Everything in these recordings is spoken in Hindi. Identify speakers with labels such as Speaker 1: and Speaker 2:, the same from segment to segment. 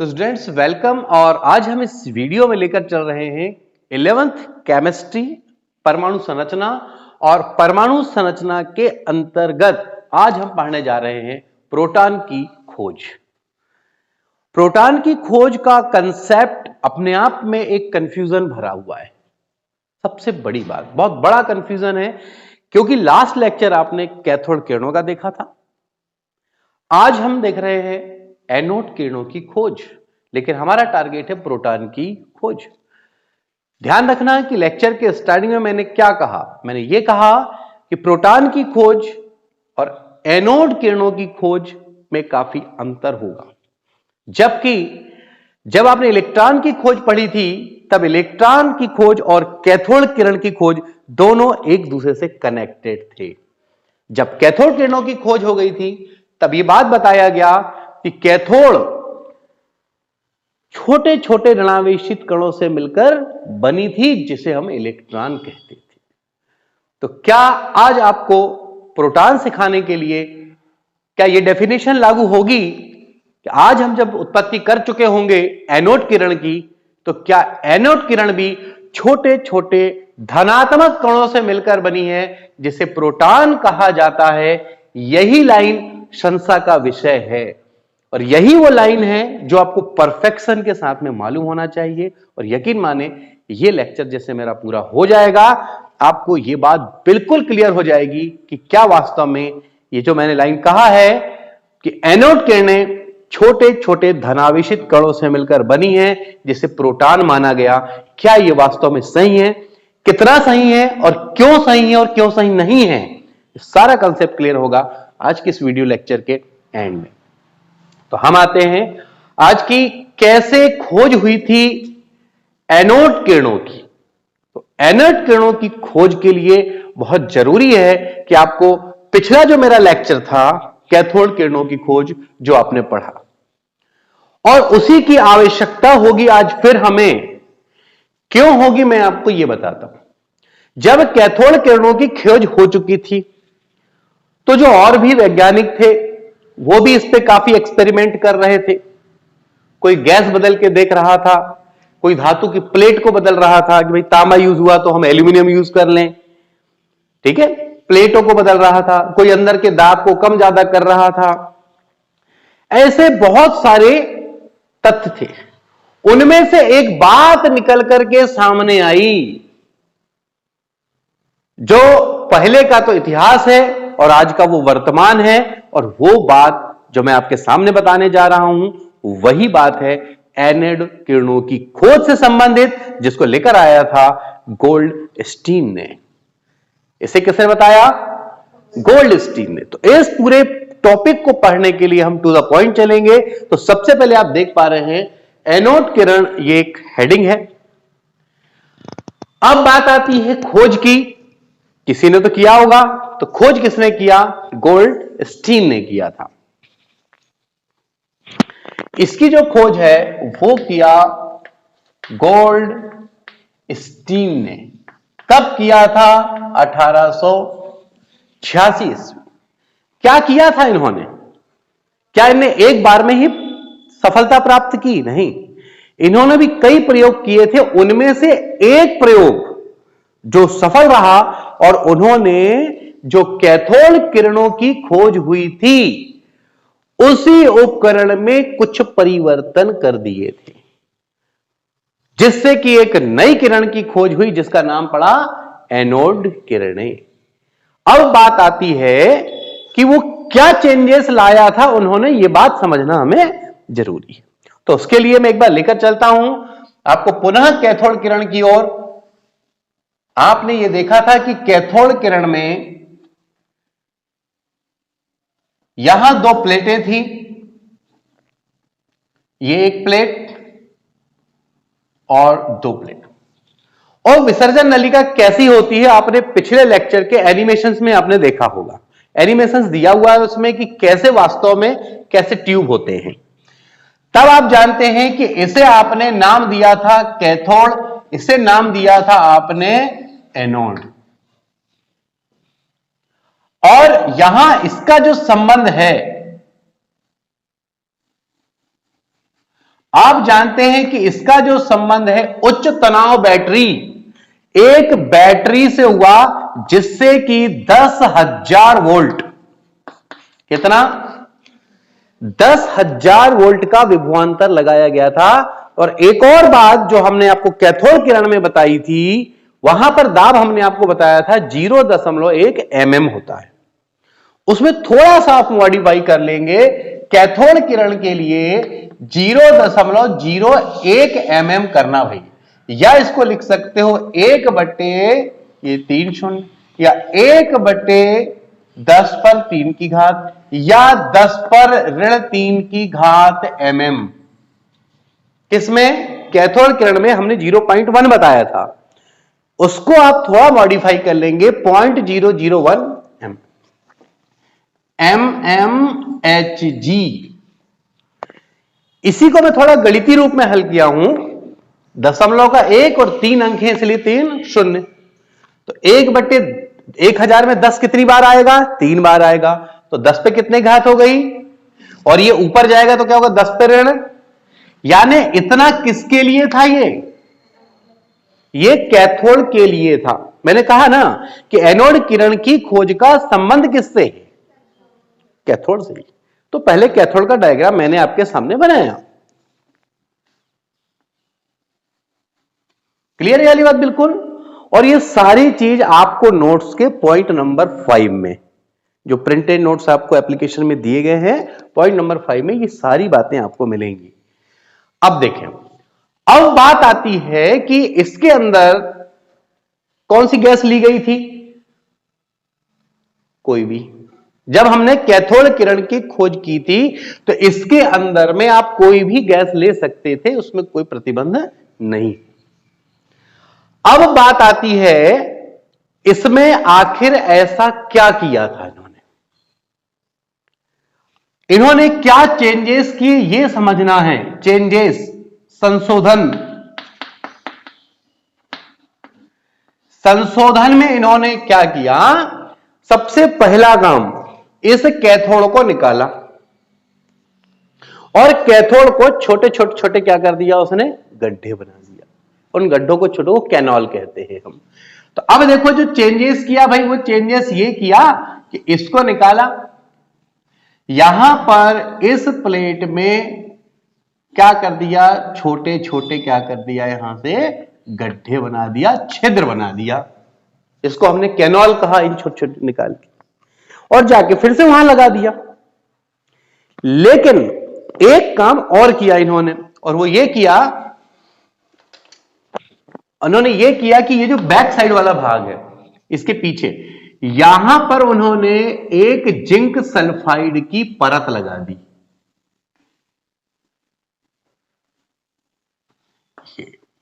Speaker 1: तो स्टूडेंट्स वेलकम। और आज हम इस वीडियो में लेकर चल रहे हैं 11th केमिस्ट्री परमाणु संरचना। और परमाणु संरचना के अंतर्गत आज हम पढ़ने जा रहे हैं प्रोटॉन की खोज। प्रोटॉन की खोज का कंसेप्ट अपने आप में एक कंफ्यूजन भरा हुआ है। सबसे बड़ी बात, बहुत बड़ा कंफ्यूजन है, क्योंकि लास्ट लेक्चर आपने कैथोड किरणों का देखा था। आज हम देख रहे हैं एनोड किरणों की खोज, लेकिन हमारा टारगेट है प्रोटॉन की खोज। ध्यान रखना कि लेक्चर के स्टार्टिंग में मैंने क्या कहा। मैंने यह कहा कि प्रोटॉन की खोज और एनोड किरणों की खोज में काफी अंतर होगा, जबकि जब आपने इलेक्ट्रॉन की खोज पढ़ी थी तब इलेक्ट्रॉन की खोज और कैथोड किरण की खोज दोनों एक दूसरे से कनेक्टेड थे। जब कैथोड किरणों की खोज हो गई थी तब यह बात बताया गया कि कैथोड छोटे छोटे ऋणावेशित कणों से मिलकर बनी थी, जिसे हम इलेक्ट्रॉन कहते थे। तो क्या आज आपको प्रोटॉन सिखाने के लिए क्या यह डेफिनेशन लागू होगी कि आज हम जब उत्पत्ति कर चुके होंगे एनोड किरण की, तो क्या एनोड किरण भी छोटे छोटे धनात्मक कणों से मिलकर बनी है, जिसे प्रोटॉन कहा जाता है। यही लाइन संशय का विषय है और यही वो लाइन है जो आपको परफेक्शन के साथ में मालूम होना चाहिए। और यकीन माने, ये लेक्चर जैसे मेरा पूरा हो जाएगा, आपको ये बात बिल्कुल क्लियर हो जाएगी कि क्या वास्तव में ये जो मैंने लाइन कहा है कि एनोड किरणें छोटे छोटे धनावेशित कणों से मिलकर बनी है, जिसे प्रोटॉन माना गया, क्या ये वास्तव में सही है, कितना सही है और क्यों सही नहीं है, सारा कंसेप्ट क्लियर होगा आज के इस वीडियो लेक्चर के एंड में। तो हम आते हैं आज की कैसे खोज हुई थी एनोड किरणों की। तो एनोड किरणों की खोज के लिए बहुत जरूरी है कि आपको पिछला जो मेरा लेक्चर था कैथोड किरणों की खोज जो आपने पढ़ा, और उसी की आवश्यकता होगी आज फिर हमें। क्यों होगी मैं आपको यह बताता हूं। जब कैथोड किरणों की खोज हो चुकी थी तो जो और भी वैज्ञानिक थे वो भी इस पे काफी एक्सपेरिमेंट कर रहे थे। कोई गैस बदल के देख रहा था, कोई धातु की प्लेट को बदल रहा था कि भाई तांबा यूज हुआ तो हम एल्यूमिनियम यूज कर लें, ठीक है, प्लेटों को बदल रहा था, कोई अंदर के दाब को कम ज्यादा कर रहा था। ऐसे बहुत सारे तथ्य थे। उनमें से एक बात निकल करके सामने आई, जो पहले का तो इतिहास है और आज का वो वर्तमान है, और वो बात जो मैं आपके सामने बताने जा रहा हूं वही बात है एनोड किरणों की खोज से संबंधित, जिसको लेकर आया था गोल्डस्टीन ने। इसे किसने बताया? गोल्डस्टीन ने। तो इस पूरे टॉपिक को पढ़ने के लिए हम टू द पॉइंट चलेंगे। तो सबसे पहले आप देख पा रहे हैं एनोड किरण, ये एक हेडिंग है। अब बात आती है खोज की। किसी ने तो किया होगा, तो खोज किसने किया? गोल्डस्टीन ने किया था। इसकी जो खोज है वो किया गोल्डस्टीन ने। कब किया था? 1886 ईस्वी। क्या किया था इन्होंने? क्या इन्हें एक बार में ही सफलता प्राप्त की? नहीं, इन्होंने भी कई प्रयोग किए थे। उनमें से एक प्रयोग जो सफल रहा, और उन्होंने जो कैथोड किरणों की खोज हुई थी उसी उपकरण में कुछ परिवर्तन कर दिए थे, जिससे कि एक नई किरण की खोज हुई जिसका नाम पड़ा एनोड किरणें। अब बात आती है कि वो क्या चेंजेस लाया था उन्होंने, ये बात समझना हमें जरूरी है। तो उसके लिए मैं एक बार लेकर चलता हूं आपको पुनः कैथोड किरण की ओर। आपने ये देखा था कि कैथोड किरण में यहां दो प्लेटें थी, ये एक प्लेट और दो प्लेट। और विसर्जन नलिका कैसी होती है आपने पिछले लेक्चर के एनिमेशंस में आपने देखा होगा। एनिमेशंस दिया हुआ है उसमें कि कैसे वास्तव में कैसे ट्यूब होते हैं। तब आप जानते हैं कि इसे आपने नाम दिया था कैथोड, इसे नाम दिया था आपने एनोड। और यहां इसका जो संबंध है, आप जानते हैं कि इसका जो संबंध है उच्च तनाव बैटरी, एक बैटरी से हुआ जिससे कि 10,000 वोल्ट, कितना 10,000 वोल्ट का विभवांतर लगाया गया था। और एक और बात जो हमने आपको कैथोड किरण में बताई थी, वहां पर दाब हमने आपको बताया था 0.1 mm होता है। उसमें थोड़ा सा आप मॉडिफाई कर लेंगे, कैथोड किरण के लिए 0.01 mm करना भाई, या इसको लिख सकते हो 1/3 शून्य, या 1/10 की घात, या 10 की घात mm। किसमें? कैथोड किरण में हमने 0.1 बताया था, उसको आप थोड़ा मॉडिफाई कर लेंगे 0.001 mmHg। इसी को मैं थोड़ा गणितीय रूप में हल किया हूं, 0.1 और 3 अंक हैं इसलिए 3 शून्य। तो 1/1000 में 10 कितनी बार आएगा? 3 बार आएगा। तो 10 पे कितने घात हो गई? और ये ऊपर जाएगा तो क्या होगा? 10 पे ऋण। यानी इतना किसके लिए था? ये कैथोड के लिए था। मैंने कहा ना कि एनोड किरण की खोज का संबंध किससे है? कैथोड से। तो पहले कैथोड का डायग्राम मैंने आपके सामने बनाया। क्लियर है वाली बात? बिल्कुल। और ये सारी चीज आपको नोट्स के पॉइंट नंबर 5 में, जो प्रिंटेड नोट्स आपको एप्लीकेशन में दिए गए हैं, पॉइंट नंबर 5 में ये सारी बातें आपको मिलेंगी। अब देखें, अब बात आती है कि इसके अंदर कौन सी गैस ली गई थी? कोई भी। जब हमने कैथोड किरण की खोज की थी तो इसके अंदर में आप कोई भी गैस ले सकते थे, उसमें कोई प्रतिबंध नहीं। अब बात आती है इसमें आखिर ऐसा क्या किया था इन्होंने क्या चेंजेस किए, यह समझना है। चेंजेस, संशोधन। संशोधन में इन्होंने क्या किया? सबसे पहला काम, इस कैथोड को निकाला और कैथोड को छोटे छोटे छोटे क्या कर दिया उसने? गड्ढे बना दिया। उन गड्ढों को छोटे को कैनॉल कहते हैं हम। तो अब देखो जो चेंजेस किया भाई, वो चेंजेस ये किया कि इसको निकाला, यहां पर इस प्लेट में क्या कर दिया? छोटे छोटे क्या कर दिया? यहां से गड्ढे बना दिया, छिद्र बना दिया। इसको हमने कैनॉल कहा, इन छोटे छोटे निकाल के, और जाके फिर से वहां लगा दिया। लेकिन एक काम और किया इन्होंने, और वो ये किया, उन्होंने ये किया कि ये जो बैक साइड वाला भाग है इसके पीछे, यहां पर उन्होंने एक जिंक सल्फाइड की परत लगा दी।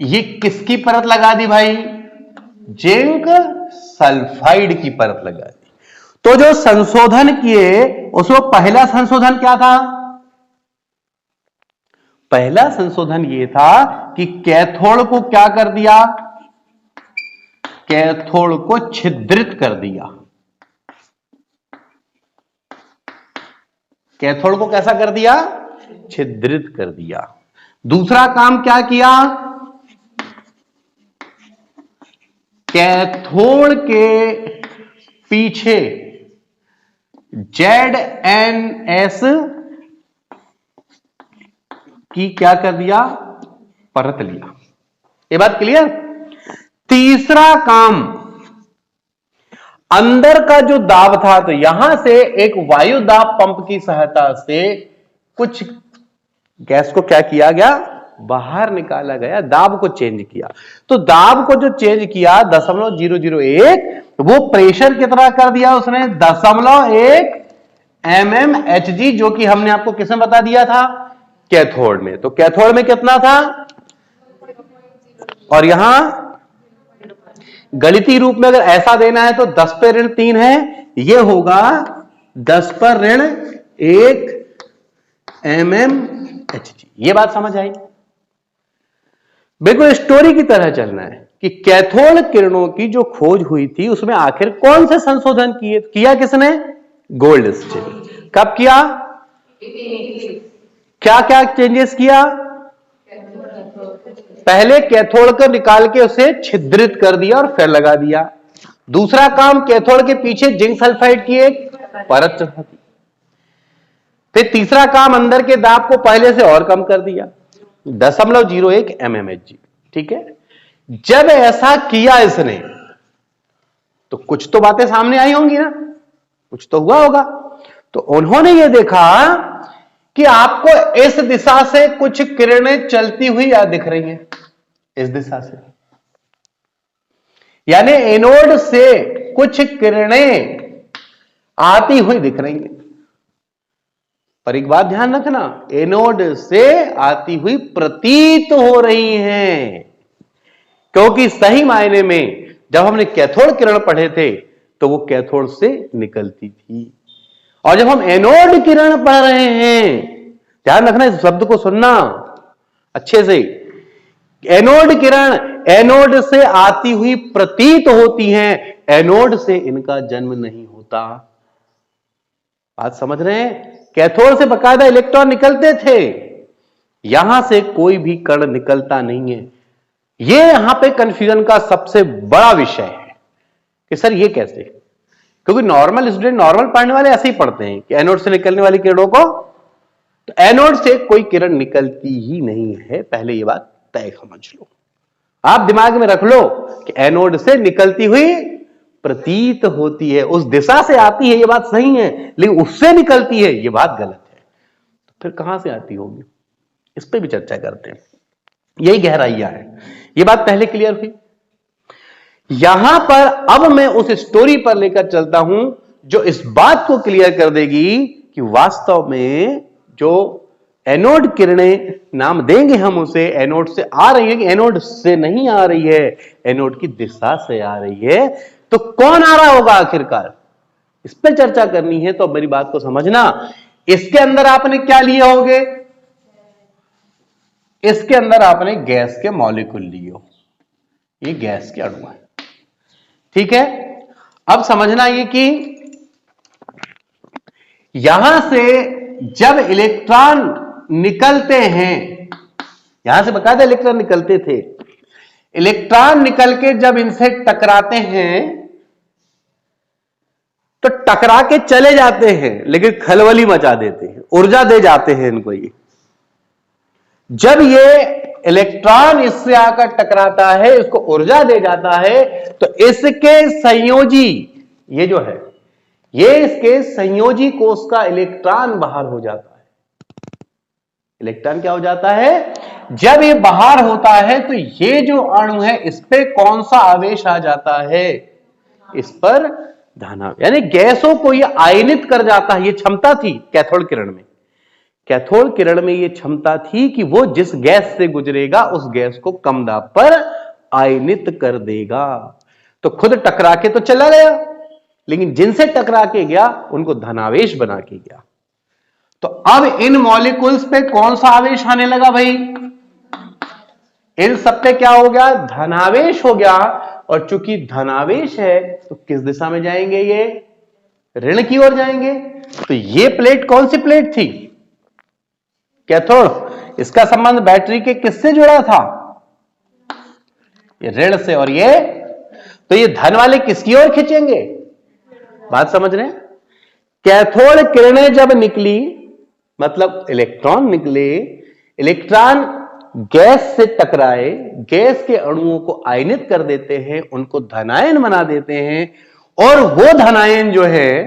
Speaker 1: ये किसकी परत लगा दी भाई? जिंक सल्फाइड की परत लगा दी। तो जो संशोधन किए उसमें पहला संशोधन क्या था? पहला संशोधन यह था कि कैथोड को क्या कर दिया? कैथोड को छिद्रित कर दिया। कैथोड को कैसा कर दिया? छिद्रित कर दिया। दूसरा काम क्या किया? कैथोड के पीछे ZnS की क्या कर दिया? परत लिया। ये बात क्लियर? तीसरा काम, अंदर का जो दाब था, तो यहां से एक वायु दाब पंप की सहायता से कुछ गैस को क्या किया गया? बाहर निकाला गया, दाब को चेंज किया। तो दाब को जो चेंज किया 0.001, वो प्रेशर कितना कर दिया उसने? 0.1 mmHg, जो कि हमने आपको किसमें बता दिया था? कैथोड में। तो कैथोड में कितना था? और यहां गणितीय रूप में अगर ऐसा देना है तो 10 पे ऋण 3 है, यह होगा 10 पर ऋण 1 mmHg। यह बात समझ आई? बिल्कुल स्टोरी की तरह चलना है कि कैथोड किरणों की जो खोज हुई थी उसमें आखिर कौन से संशोधन किया किसने? गोल्डस्टीन। कब किया? क्या क्या चेंजेस किया? पहले कैथोड को निकाल के उसे छिद्रित कर दिया और फिर लगा दिया। दूसरा काम, कैथोड के पीछे जिंक सल्फाइड की एक परत चढ़ा दी। फिर तीसरा काम, अंदर के दाब को पहले से और कम कर दिया 0.01 mmHg। ठीक है, जब ऐसा किया इसने तो कुछ तो बातें सामने आई होंगी ना, कुछ तो हुआ होगा। तो उन्होंने ये देखा कि आपको इस दिशा से कुछ किरणें चलती हुई दिख रही हैं, इस दिशा से, यानी एनोड से कुछ किरणें आती हुई दिख रही हैं। पर एक बात ध्यान रखना, एनोड से आती हुई प्रतीत हो रही हैं, क्योंकि सही मायने में जब हमने कैथोड किरण पढ़े थे तो वो कैथोड से निकलती थी, और जब हम एनोड किरण पढ़ रहे हैं, ध्यान रखना, इस शब्द को सुनना अच्छे से, एनोड किरण एनोड से आती हुई प्रतीत होती हैं, एनोड से इनका जन्म नहीं होता। बात समझ रहे हैं? कैथोड से बकायदा इलेक्ट्रॉन निकलते थे, यहां से कोई भी कण निकलता नहीं है। यह यहां पे कंफ्यूजन का सबसे बड़ा विषय है कि सर ये कैसे, क्योंकि नॉर्मल स्टूडेंट, नॉर्मल पढ़ने वाले ऐसे ही पढ़ते हैं कि एनोड से निकलने वाली किरणों को, तो एनोड से कोई किरण निकलती ही नहीं है। पहले ये बात तय समझ लो, आप दिमाग में रख लो कि एनोड से निकलती हुई प्रतीत होती है, उस दिशा से आती है, ये बात सही है, लेकिन उससे निकलती है, ये बात गलत है। तो फिर कहां से आती होगी, इस पे भी चर्चा करते हैं। यही गहराइयां है, ये बात पहले क्लियर हुई। यहां पर अब मैं उस स्टोरी पर लेकर चलता हूं जो इस बात को क्लियर कर देगी कि वास्तव में जो एनोड किरणें, नाम देंगे हम उसे, एनोड से आ रही है कि एनोड से नहीं आ रही है, एनोड की दिशा से आ रही है, तो कौन आ रहा होगा आखिरकार, इस पर चर्चा करनी है। तो मेरी बात को समझना, इसके अंदर आपने क्या लिए होंगे, इसके अंदर आपने गैस के मॉलिक्यूल लिए हो, ये गैस के अणु है। ठीक है, अब समझना ये कि यहां से जब इलेक्ट्रॉन निकलते हैं, यहां से बकायदा इलेक्ट्रॉन निकलते थे, इलेक्ट्रॉन निकल के जब इनसे टकराते हैं तो टकरा के चले जाते हैं, लेकिन खलबली मचा देते हैं, ऊर्जा दे जाते हैं इनको। ये जब ये इलेक्ट्रॉन इससे आकर टकराता है, इसको ऊर्जा दे जाता है, तो इसके संयोजी, ये जो है, ये इसके संयोजी कोष का इलेक्ट्रॉन बाहर हो जाता है। इलेक्ट्रॉन क्या हो जाता है, जब ये बाहर होता है तो ये जो अणु है, इस पे कौन सा आवेश आ जाता है, इस पर धनावेश, यानी गैसों को ये आयनित कर जाता है। ये क्षमता थी कैथोड किरण में, कैथोड किरण में ये क्षमता थी कि वो जिस गैस से गुजरेगा उस गैस को कम दाब पर आयनित कर देगा। तो खुद टकरा के तो चला गया, लेकिन जिनसे टकरा के गया उनको धनावेश बना के गया। तो अब इन मॉलिक्यूल्स पे कौन सा आवेश आने लगा भाई, इन सब पे क्या हो गया, धनावेश हो गया। और चूंकि धनावेश है तो किस दिशा में जाएंगे, ये ऋण की ओर जाएंगे। तो ये प्लेट कौन सी प्लेट थी, कैथोड, इसका संबंध बैटरी के किससे जुड़ा था, ये ऋण से, और ये, तो ये धन वाले किसकी ओर खींचेंगे, बात समझ रहे हैं। कैथोड किरणें जब निकली, मतलब इलेक्ट्रॉन निकले, इलेक्ट्रॉन गैस से टकराए, गैस के अणुओं को आयनित कर देते हैं, उनको धनायन बना देते हैं, और वो धनायन जो है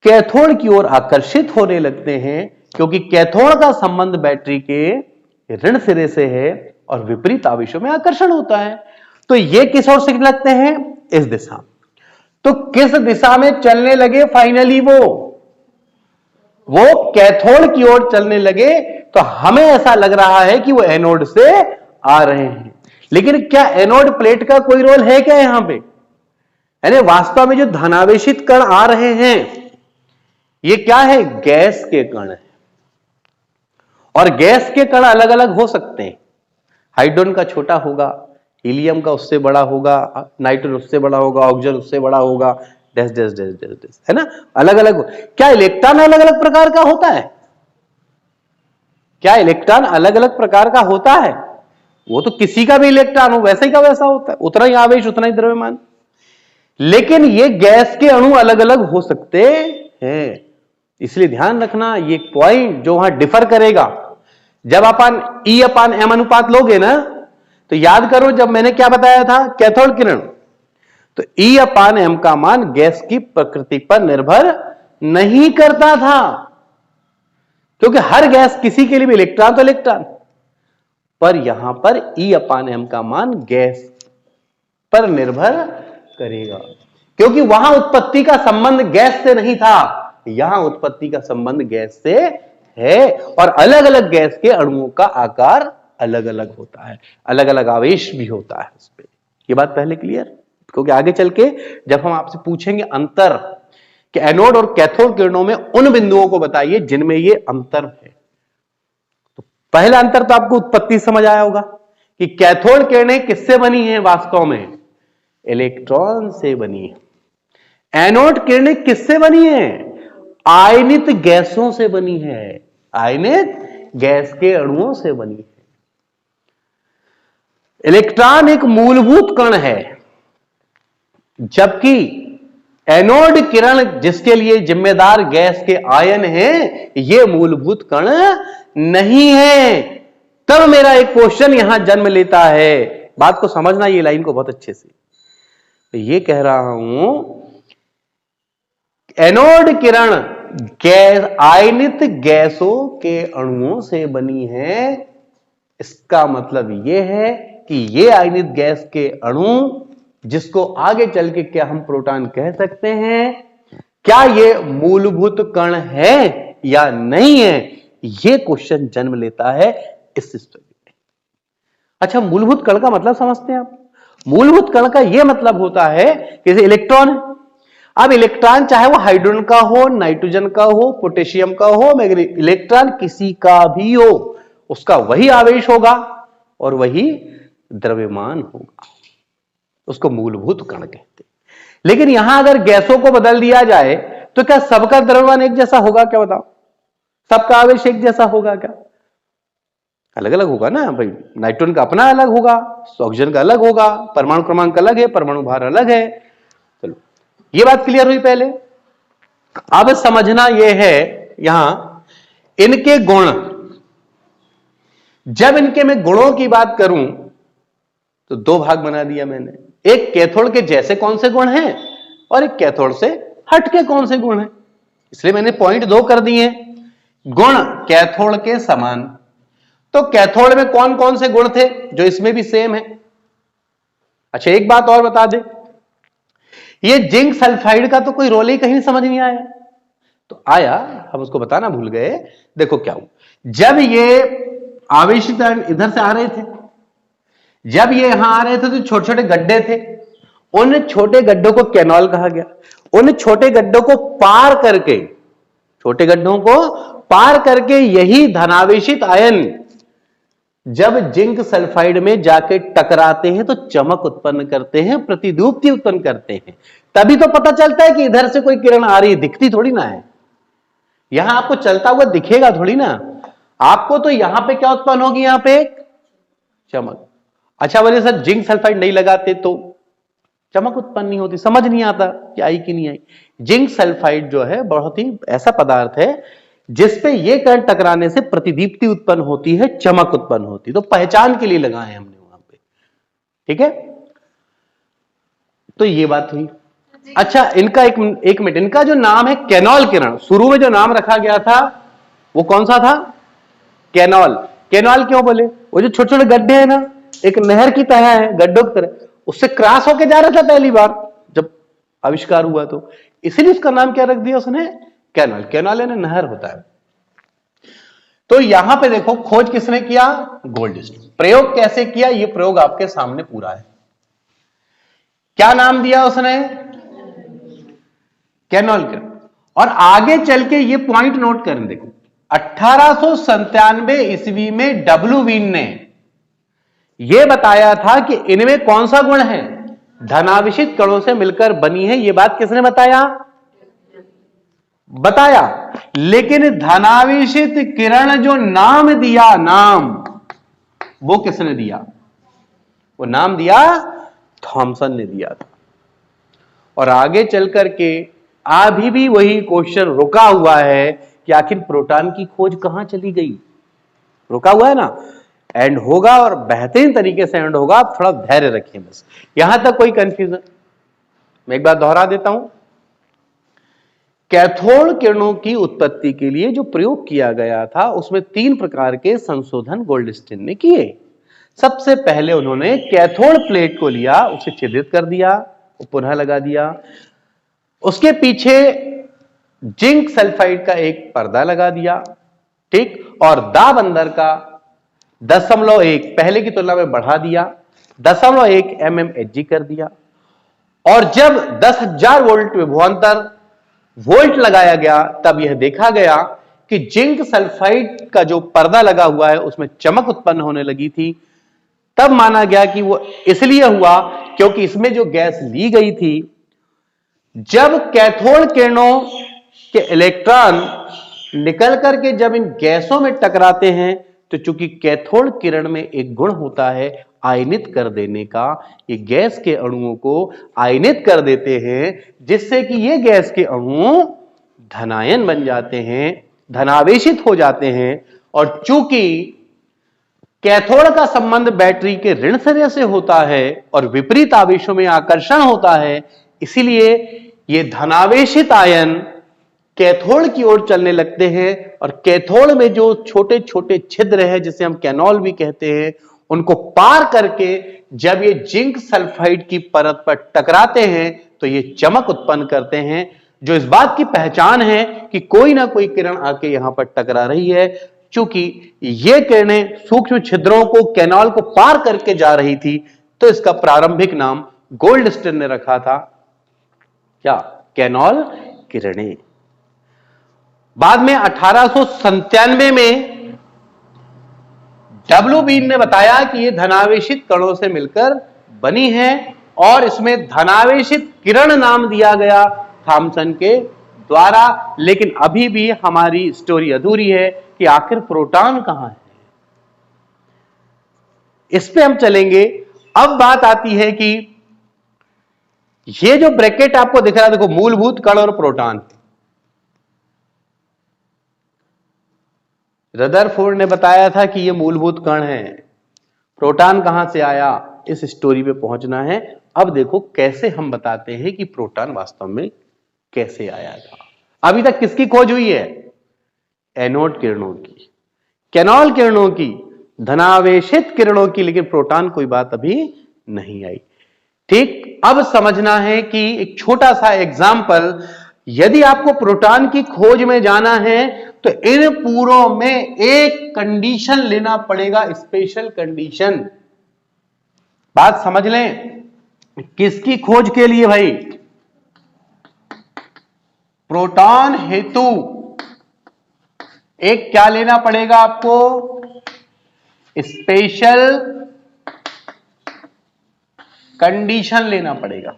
Speaker 1: कैथोड की ओर आकर्षित होने लगते हैं, क्योंकि कैथोड का संबंध बैटरी के ऋण सिरे से है और विपरीत आवेशों में आकर्षण होता है। तो ये किस ओर से लगते हैं, इस दिशा। तो किस दिशा में चलने लगे फाइनली, वो कैथोड की ओर चलने लगे। तो हमें ऐसा लग रहा है कि वो एनोड से आ रहे हैं, लेकिन क्या एनोड प्लेट का कोई रोल है क्या यहां पे, यानी वास्तव में जो धनावेशित कण आ रहे हैं ये क्या है, गैस के कण है। और गैस के कण अलग अलग हो सकते हैं, हाइड्रोजन का छोटा होगा, हीलियम का उससे बड़ा होगा, नाइट्रोजन उससे बड़ा होगा, ऑक्सीजन उससे बड़ा होगा, dash dash dash dash dash, है ना, अलग अलग। क्या इलेक्ट्रॉन अलग अलग प्रकार का होता है, क्या इलेक्ट्रॉन अलग अलग प्रकार का होता है, वो तो किसी का भी इलेक्ट्रॉन हो वैसे ही का वैसा होता है, उतना ही आवेश उतना ही द्रव्यमान। लेकिन ये गैस के अणु अलग अलग हो सकते हैं, इसलिए ध्यान रखना ये पॉइंट जो वहां डिफर करेगा। जब अपन E/m अनुपात लोगे ना, तो याद करो जब मैंने क्या बताया था कैथोड किरण, तो E/m का मान गैस की प्रकृति पर निर्भर नहीं करता था, क्योंकि हर गैस किसी के लिए भी इलेक्ट्रॉन तो इलेक्ट्रॉन, पर यहां पर E/m का मान गैस पर निर्भर करेगा, क्योंकि वहां उत्पत्ति का संबंध गैस से नहीं था, यहां उत्पत्ति का संबंध गैस से है। और अलग अलग गैस के अणुओं का आकार अलग अलग होता है, अलग अलग आवेश भी होता है उस पर। ये बात पहले क्लियर, क्योंकि आगे चल के जब हम आपसे पूछेंगे अंतर कि एनोड और कैथोड किरणों में उन बिंदुओं को बताइए जिनमें ये अंतर है, तो पहला अंतर तो आपको उत्पत्ति समझ आया होगा कि कैथोड किरणें किससे बनी है, वास्तव में इलेक्ट्रॉन से बनी है। एनोड किरणें किससे बनी है, आयनित गैसों से बनी है, आयनित गैस के अणुओं से बनी है। इलेक्ट्रॉन एक मूलभूत कण है, जबकि एनोड किरण जिसके लिए जिम्मेदार गैस के आयन हैं, ये मूलभूत कण नहीं है। तब मेरा एक क्वेश्चन यहां जन्म लेता है, बात को समझना ये लाइन को बहुत अच्छे से। तो ये कह रहा हूं एनोड किरण गैस आयनित गैसों के अणुओं से बनी है, इसका मतलब यह है कि ये आयनित गैस के अणु, जिसको आगे चल के क्या हम प्रोटॉन कह सकते हैं, क्या ये मूलभूत कण है या नहीं है, ये क्वेश्चन जन्म लेता है इस स्टडी में। अच्छा, मूलभूत कण का मतलब समझते हैं आप। मूलभूत कण का यह मतलब होता है कि जैसे इलेक्ट्रॉन, अब इलेक्ट्रॉन चाहे वो हाइड्रोजन का हो, नाइट्रोजन का हो, पोटेशियम का हो, मैग्नीशियम, इलेक्ट्रॉन किसी का भी हो, उसका वही आवेश होगा और वही द्रव्यमान होगा, उसको मूलभूत कण कहते हैं। लेकिन यहां अगर गैसों को बदल दिया जाए तो क्या सबका द्रव्यमान एक जैसा होगा, क्या बताओ? सबका आवेश एक जैसा होगा क्या? अलग अलग होगा ना भाई। नाइट्रोजन का अपना अलग होगा, ऑक्सीजन का अलग होगा, परमाणु क्रमांक अलग है, परमाणु भार अलग है। चलो, ये बात क्लियर हुई पहले। अब समझना यह है यहां इनके गुण, जब इनके मैं गुणों की बात करूं तो दो भाग बना दिया मैंने, एक कैथोड के जैसे कौन से गुण हैं और एक कैथोड से हटके कौन से गुण हैं। इसलिए मैंने पॉइंट दो कर दिए। गुण कैथोड के समान, तो कैथोड में कौन कौन से गुण थे जो इसमें भी सेम है। अच्छा, एक बात और बता दे, ये जिंक सल्फाइड का तो कोई रोल ही कहीं समझ नहीं आया, तो आया, हम उसको बताना भूल गए। देखो क्या हुआ, जब ये आवेशित इधर से आ रहे थे, जब ये यहां आ रहे थे तो छोटे छोटे गड्ढे थे, उन छोटे गड्ढों को कैनॉल कहा गया। उन छोटे गड्ढों को पार करके, छोटे गड्ढों को पार करके यही धनावेशित आयन जब जिंक सल्फाइड में जाके टकराते हैं तो चमक उत्पन्न करते हैं, प्रतिदीप्ति उत्पन्न करते हैं। तभी तो पता चलता है कि इधर से कोई किरण आ रही है, दिखती थोड़ी ना है। यहां आपको चलता हुआ दिखेगा थोड़ी ना, आपको तो यहां पे क्या उत्पन्न होगी, यहां पे एक चमक। अच्छा बोले सर जिंक सल्फाइड नहीं लगाते तो चमक उत्पन्न नहीं होती, समझ नहीं आता कि आई कि नहीं आई। जिंक सल्फाइड जो है बहुत ही ऐसा पदार्थ है जिसपे ये कण टकराने से प्रतिदीप्ति उत्पन्न होती है, चमक उत्पन्न होती है, तो पहचान के लिए लगाए हमने वहां पे। ठीक है, तो ये बात हुई। अच्छा, इनका एक मिनट, इनका जो नाम है कैनॉल किरण, शुरू में जो नाम रखा गया था वो कौन सा था, कैनॉल। कैनॉल क्यों बोले, वो जो छोटे छोटे गड्ढे हैं ना, एक नहर की तरह है, गड्ढों की तरह, उससे क्रॉस होके जा रहा था पहली बार जब आविष्कार हुआ, तो इसीलिए उसका नाम क्या रख दिया उसने, कैनॉल। कैनॉल यानी नहर होता है। तो यहां पे देखो खोज किसने किया, गोल्डस्टीन। प्रयोग कैसे किया, ये प्रयोग आपके सामने पूरा है। क्या नाम दिया उसने, कैनॉल किरण। और आगे चल के ये पॉइंट नोट करें, देखो 1897 ईस्वी में डब्ल्यू वीन ने यह बताया था कि इनमें कौन सा गुण है, धनावेशित कणों से मिलकर बनी है। यह बात किसने बताया, लेकिन धनावेशित किरण जो नाम दिया, नाम वो किसने दिया, वो नाम दिया थॉमसन ने दिया था। और आगे चल करके अभी भी वही क्वेश्चन रुका हुआ है कि आखिर प्रोटॉन की खोज कहां चली गई। रुका हुआ है ना, एंड होगा और बेहतरीन तरीके से एंड होगा, आप थोड़ा धैर्य रखिए बस। यहां तक कोई कंफ्यूजन? मैं एक बार दोहरा देता हूं। कैथोड किरणों की उत्पत्ति के लिए जो प्रयोग किया गया था उसमें 3 प्रकार के संशोधन गोल्डस्टीन ने किए। सबसे पहले उन्होंने कैथोड प्लेट को लिया, उसे छिद्रित कर दिया, पुनः लगा दिया। उसके पीछे जिंक सल्फाइड का एक पर्दा लगा दिया, ठीक, और दाब अंदर का 0.1 पहले की तुलना में बढ़ा दिया, 0.1 mmHg कर दिया। और जब 10,000 वोल्ट विभवांतर वोल्ट लगाया गया तब यह देखा गया कि जिंक सल्फाइड का जो पर्दा लगा हुआ है उसमें चमक उत्पन्न होने लगी थी। तब माना गया कि वो इसलिए हुआ क्योंकि इसमें जो गैस ली गई थी, जब कैथोड किरणों के इलेक्ट्रॉन निकल करके जब इन गैसों में टकराते हैं तो चूंकि कैथोड किरण में एक गुण होता है आयनित कर देने का, ये गैस के अणुओं को आयनित कर देते हैं जिससे कि ये गैस के अणु धनायन बन जाते हैं, धनावेशित हो जाते हैं। और चूंकि कैथोड का संबंध बैटरी के ऋण सिरे से होता है और विपरीत आवेशों में आकर्षण होता है, इसीलिए ये धनावेशित आयन कैथोड की ओर चलने लगते हैं और कैथोड में जो छोटे छोटे छिद्र है जिसे हम कैनोल भी कहते हैं, उनको पार करके जब ये जिंक सल्फाइड की परत पर टकराते हैं तो ये चमक उत्पन्न करते हैं, जो इस बात की पहचान है कि कोई ना कोई किरण आके यहां पर टकरा रही है। चूंकि ये किरणें सूक्ष्म छिद्रों को, कैनोल को पार करके जा रही थी, तो इसका प्रारंभिक नाम गोल्डस्टीन ने रखा था क्या? कैनोल किरणें। बाद में 1897 में डब्ल्यू बीन ने बताया कि ये धनावेशित कणों से मिलकर बनी है और इसमें धनावेशित किरण नाम दिया गया थॉमसन के द्वारा। लेकिन अभी भी हमारी स्टोरी अधूरी है कि आखिर प्रोटॉन कहां है, इस पे हम चलेंगे। अब बात आती है कि ये जो ब्रैकेट आपको दिख रहा है, देखो, मूलभूत कण और प्रोटॉन। रदरफोर्ड ने बताया था कि ये मूलभूत कण है, प्रोटॉन कहां से आया, इस स्टोरी पे पहुंचना है। अब देखो कैसे हम बताते हैं कि प्रोटॉन वास्तव में कैसे आया था। अभी तक किसकी खोज हुई है? एनोड किरणों की, कैनोल किरणों की, धनावेशित किरणों की, लेकिन प्रोटॉन कोई बात अभी नहीं आई। ठीक, अब समझना है कि एक छोटा सा एग्जाम्पल, यदि आपको प्रोटॉन की खोज में जाना है तो इन पूरों में एक कंडीशन लेना पड़ेगा, स्पेशल कंडीशन। बात समझ लें, किसकी खोज के लिए भाई? प्रोटॉन हेतु एक क्या लेना पड़ेगा आपको? स्पेशल कंडीशन लेना पड़ेगा,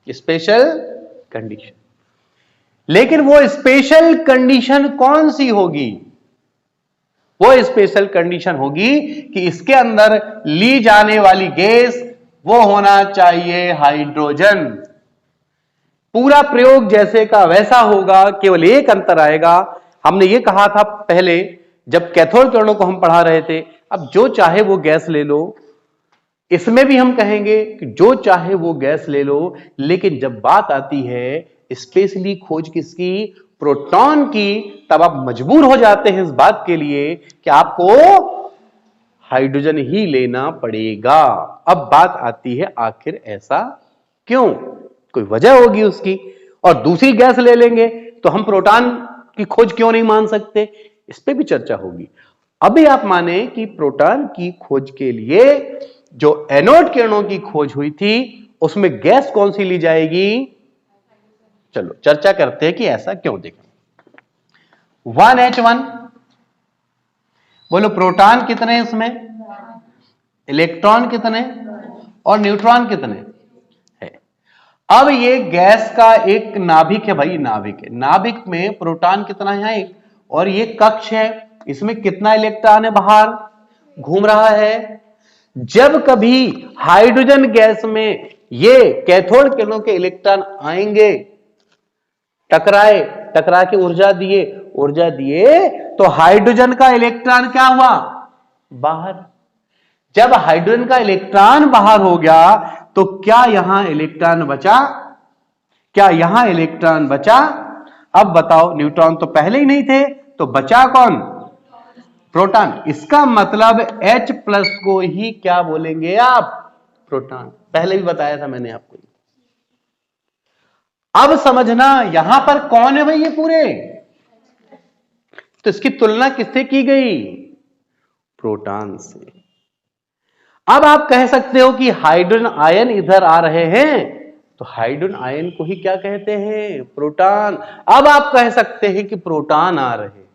Speaker 1: स्पेशल कंडीशन। लेकिन वो स्पेशल कंडीशन कौन सी होगी? वो स्पेशल कंडीशन होगी कि इसके अंदर ली जाने वाली गैस वो होना चाहिए हाइड्रोजन। पूरा प्रयोग जैसे का वैसा होगा, केवल एक अंतर आएगा। हमने ये कहा था पहले जब कैथोड किरणों को हम पढ़ा रहे थे, अब जो चाहे वो गैस ले लो, इसमें भी हम कहेंगे कि जो चाहे वो गैस ले लो। लेकिन जब बात आती है स्पेशली खोज किसकी? प्रोटॉन की, तब आप मजबूर हो जाते हैं इस बात के लिए कि आपको हाइड्रोजन ही लेना पड़ेगा। अब बात आती है आखिर ऐसा क्यों? कोई वजह होगी उसकी। और दूसरी गैस ले लेंगे तो हम प्रोटॉन की खोज क्यों नहीं मान सकते, इस पे भी चर्चा होगी। अभी आप माने कि प्रोटॉन की खोज के लिए जो एनोड किरणों की खोज हुई थी उसमें गैस कौन सी ली जाएगी? चलो चर्चा करते हैं कि ऐसा क्यों। देखें, 1H1, बोलो प्रोटॉन कितने हैं इसमें, इलेक्ट्रॉन कितने और न्यूट्रॉन कितने है? अब ये गैस का एक नाभिक है भाई, नाभिक है, नाभिक में प्रोटॉन कितना है? एक। और ये कक्ष है, इसमें कितना इलेक्ट्रॉन है बाहर घूम रहा है? जब कभी हाइड्रोजन गैस में ये कैथोड किरणों के इलेक्ट्रॉन आएंगे, टकरा के ऊर्जा दिए तो हाइड्रोजन का इलेक्ट्रॉन क्या हुआ? बाहर। जब हाइड्रोजन का इलेक्ट्रॉन बाहर हो गया तो क्या यहां इलेक्ट्रॉन बचा? अब बताओ, न्यूट्रॉन तो पहले ही नहीं थे, तो बचा कौन? प्रोटॉन। इसका मतलब H प्लस को ही क्या बोलेंगे आप? प्रोटॉन। पहले भी बताया था मैंने आपको। अब समझना यहां पर कौन है भाई ये पूरे, तो इसकी तुलना किससे की गई? प्रोटॉन से। अब आप कह सकते हो कि हाइड्रोजन आयन इधर आ रहे हैं, तो हाइड्रोजन आयन को ही क्या कहते हैं? प्रोटॉन। अब आप कह सकते हैं कि प्रोटॉन आ रहे हैं,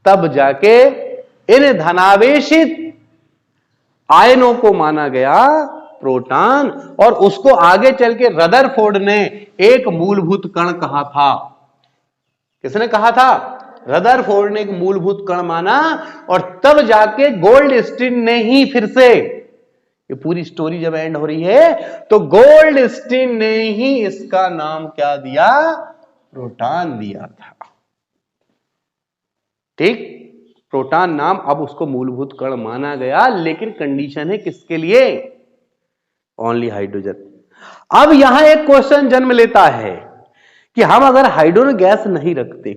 Speaker 1: तब जाके इन धनावेशित आयनों को माना गया प्रोटॉन, और उसको आगे चल के रदरफोर्ड ने एक मूलभूत कण कहा था। किसने कहा था? रदरफोर्ड ने एक मूलभूत कण माना, और तब जाके गोल्डस्टीन ने ही फिर से, ये पूरी स्टोरी जब एंड हो रही है तो गोल्डस्टीन ने ही इसका नाम क्या दिया? प्रोटॉन दिया था। ठीक, प्रोटॉन नाम अब उसको मूलभूत कण माना गया, लेकिन कंडीशन है किसके लिए? Only hydrogen. अब यहां एक क्वेश्चन जन्म लेता है कि हम अगर हाइड्रोजन गैस नहीं रखते,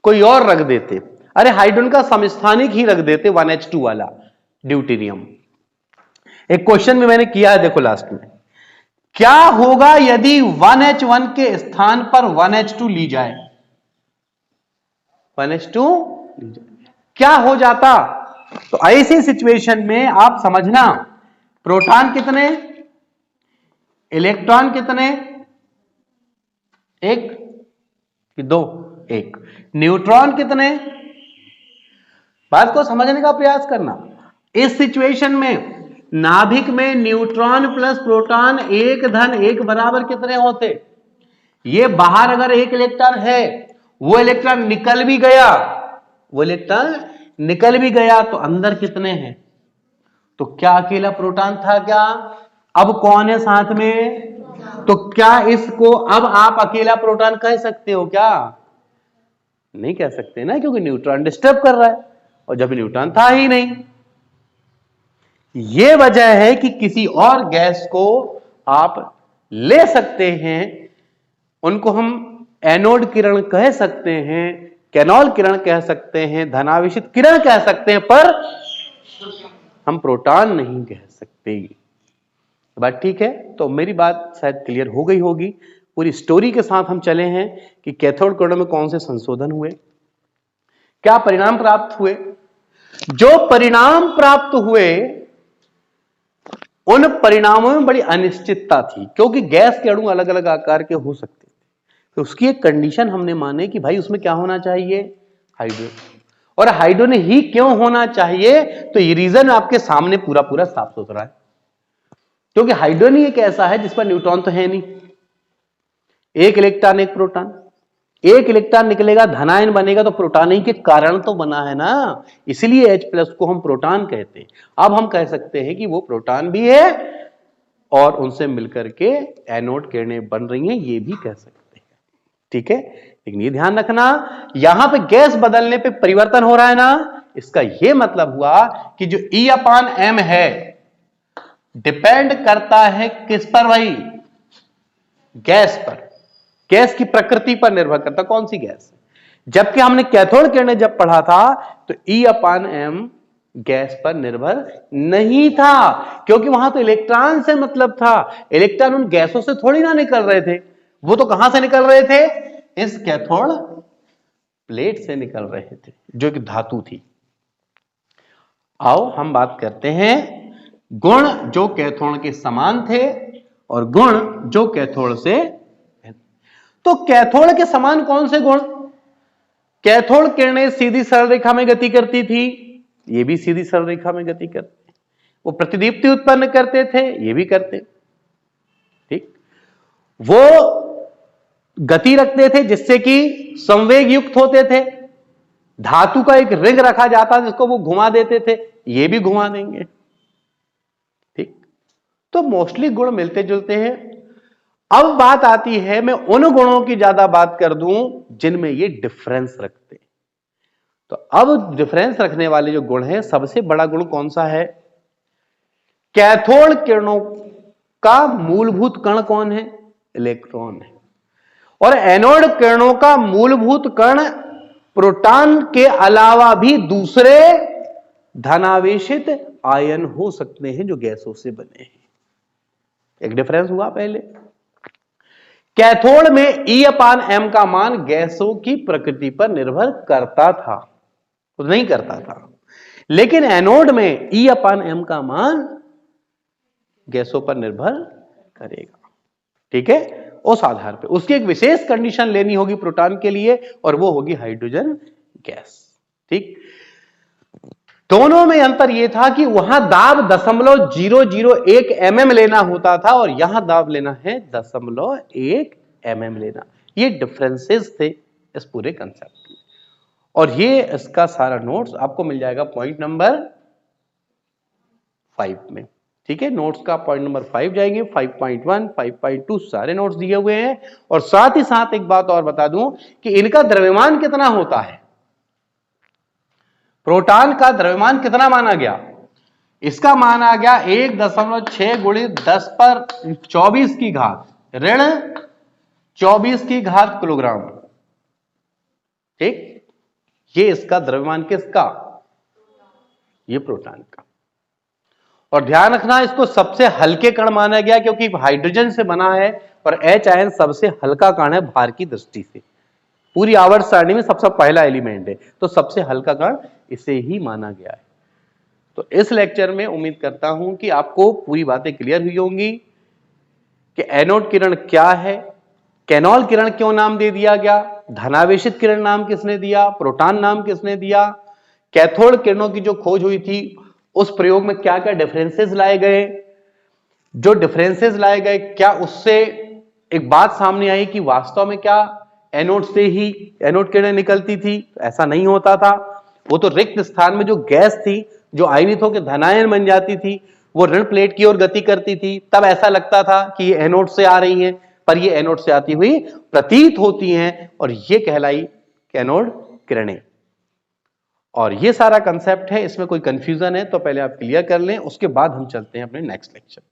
Speaker 1: कोई और रख देते, अरे हाइड्रोजन का समस्थानिक ही रख देते 1H2 वाला ड्यूटेरियम। एक क्वेश्चन भी मैंने किया है, देखो लास्ट में, क्या होगा यदि 1H1 के स्थान पर 1H2 ली जाए? 1H2 क्या हो जाता? तो ऐसी सिचुएशन में आप समझना, प्रोटॉन कितने, इलेक्ट्रॉन कितने? एक कि दो? एक। न्यूट्रॉन कितने? बात को समझने का प्रयास करना। इस सिचुएशन में नाभिक में न्यूट्रॉन प्लस प्रोटॉन एक धन एक बराबर कितने होते? ये बाहर अगर एक इलेक्ट्रॉन है, वो इलेक्ट्रॉन निकल भी गया तो अंदर कितने हैं? तो क्या अकेला प्रोटॉन था क्या? अब कौन है साथ में? तो क्या इसको अब आप अकेला प्रोटॉन कह सकते हो क्या? नहीं कह सकते ना, क्योंकि न्यूट्रॉन डिस्टर्ब कर रहा है, और जब न्यूट्रॉन था ही नहीं। यह वजह है कि किसी और गैस को आप ले सकते हैं, उनको हम एनोड किरण कह सकते हैं, कैनोल किरण कह सकते हैं, धनावेशित किरण कह सकते हैं, पर हम प्रोटॉन नहीं कह सकते। बात ठीक है? तो मेरी बात शायद क्लियर हो गई होगी। पूरी स्टोरी के साथ हम चले हैं कि कैथोड किरणों में कौन से संशोधन हुए, क्या परिणाम प्राप्त हुए। जो परिणाम प्राप्त हुए उन परिणामों में बड़ी अनिश्चितता थी, क्योंकि गैस के अणु अलग अलग आकार के हो सकते थे। तो उसकी एक कंडीशन हमने माने कि भाई उसमें क्या होना चाहिए? हाइड्रोजन। और हाइड्रोजन ही क्यों होना चाहिए? तो ये रीजन आपके सामने पूरा पूरा साफ सुथरा है, क्योंकि हाइड्रोजन ही एक ऐसा है जिस पर न्यूट्रॉन तो है नहीं। एक इलेक्ट्रॉन एक प्रोटॉन, एक इलेक्ट्रॉन निकलेगा धनायन बनेगा, तो प्रोटॉन ही के कारण तो बना है ना, इसलिए H प्लस को हम प्रोटॉन कहते हैं। अब हम कह सकते हैं कि वो प्रोटॉन भी है और उनसे मिलकर के एनोड किरणें बन रही हैं, ये भी कह सकते हैं। ठीक है, लेकिन ये ध्यान रखना, यहां पे गैस बदलने पे परिवर्तन हो रहा है ना, इसका यह मतलब हुआ कि जो E/m है डिपेंड करता है किस पर भाई? गैस पर। गैस की प्रकृति पर निर्भर करता, कौन सी गैस है। जबकि हमने कैथोड किरणें जब पढ़ा था तो E/m गैस पर निर्भर नहीं था, क्योंकि वहां तो इलेक्ट्रॉन से मतलब था। इलेक्ट्रॉन उन गैसों से थोड़ी ना निकल रहे थे, वो तो कहां से निकल रहे थे? इस कैथोड प्लेट से निकल रहे थे, जो कि धातु थी। आओ हम बात करते हैं गुण जो कैथोड के समान थे और गुण जो कैथोड से। तो कैथोड के समान कौन से गुण? कैथोड किरणें सीधी सरल रेखा में गति करती थी, ये भी सीधी सरल रेखा में गति करते। वो प्रतिदीप्ति उत्पन्न करते थे, ये भी करते। ठीक, वो गति रखते थे जिससे कि संवेग युक्त होते थे, धातु का एक रिंग रखा जाता जिसको वो घुमा देते थे, ये भी घुमा देंगे। ठीक, तो मोस्टली गुण मिलते जुलते हैं। अब बात आती है, मैं उन गुणों की ज्यादा बात कर दूं जिनमें ये डिफरेंस रखते हैं। तो अब डिफरेंस रखने वाले जो गुण हैं, सबसे बड़ा गुण कौन सा है? कैथोड किरणों का मूलभूत कण कौन है? इलेक्ट्रॉन है। और एनोड किरणों का मूलभूत कण प्रोटॉन के अलावा भी दूसरे धनावेशित आयन हो सकते हैं जो गैसों से बने हैं। एक डिफरेंस हुआ पहले। कैथोड में E/m का मान गैसों की प्रकृति पर निर्भर करता था, तो नहीं करता था, लेकिन एनोड में E/m का मान गैसों पर निर्भर करेगा। ठीक है, उस आधार पे उसकी एक विशेष कंडीशन लेनी होगी प्रोटॉन के लिए, और वो होगी हाइड्रोजन गैस। ठीक, दोनों में अंतर यह था कि वहां दाब 0.001 mm लेना होता था और यहां दाब लेना है 0.1 mm लेना। ये डिफरेंसेस थे इस पूरे कंसेप्ट में, और ये इसका सारा नोट्स आपको मिल जाएगा पॉइंट नंबर 5 में। ठीक है, नोट्स का पॉइंट नंबर 5 जाएंगे, 5.1, 5.2 सारे नोट्स दिए हुए हैं। और साथ ही साथ एक बात और बता दूं कि इनका द्रव्यमान कितना होता है। प्रोटॉन का द्रव्यमान कितना माना गया? इसका माना गया 1.6 × 10⁻24 की घात ऋण 24 की घात किलोग्राम। ठीक, ये इसका द्रव्यमान किसका? ये प्रोटॉन का। और ध्यान रखना, इसको सबसे हल्के कण माना गया क्योंकि हाइड्रोजन से बना है, और H आयन सबसे हल्का कण है भार की दृष्टि से। पूरी आवर्त सारणी में सबसे पहला एलिमेंट है, तो सबसे हल्का कण इसे ही माना गया है। तो इस लेक्चर में उम्मीद करता हूं कि आपको पूरी बातें क्लियर हुई होंगी कि एनोड किरण क्या है, कैनोल किरण क्यों नाम दे दिया गया, धनावेशित किरण नाम किसने दिया, प्रोटॉन नाम किसने दिया, कैथोड किरणों की जो खोज हुई थी उस प्रयोग में क्या क्या डिफरेंसेस लाए गए, जो डिफरेंसेस लाए गए क्या उससे एक बात सामने आई कि वास्तव में क्या एनोड से ही एनोड किरणें निकलती थी? ऐसा नहीं होता था। वो तो रिक्त स्थान में जो गैस थी जो आयनित होकर धनायन बन जाती थी, वो ऋण प्लेट की ओर गति करती थी, तब ऐसा लगता था कि ये एनोड से आ रही हैं, पर ये एनोड से आती हुई प्रतीत होती हैं, और ये कहलाई कैनोड किरणें। और ये सारा कंसेप्ट है, इसमें कोई कंफ्यूजन है तो पहले आप क्लियर कर लें, उसके बाद हम चलते हैं अपने नेक्स्ट लेक्चर।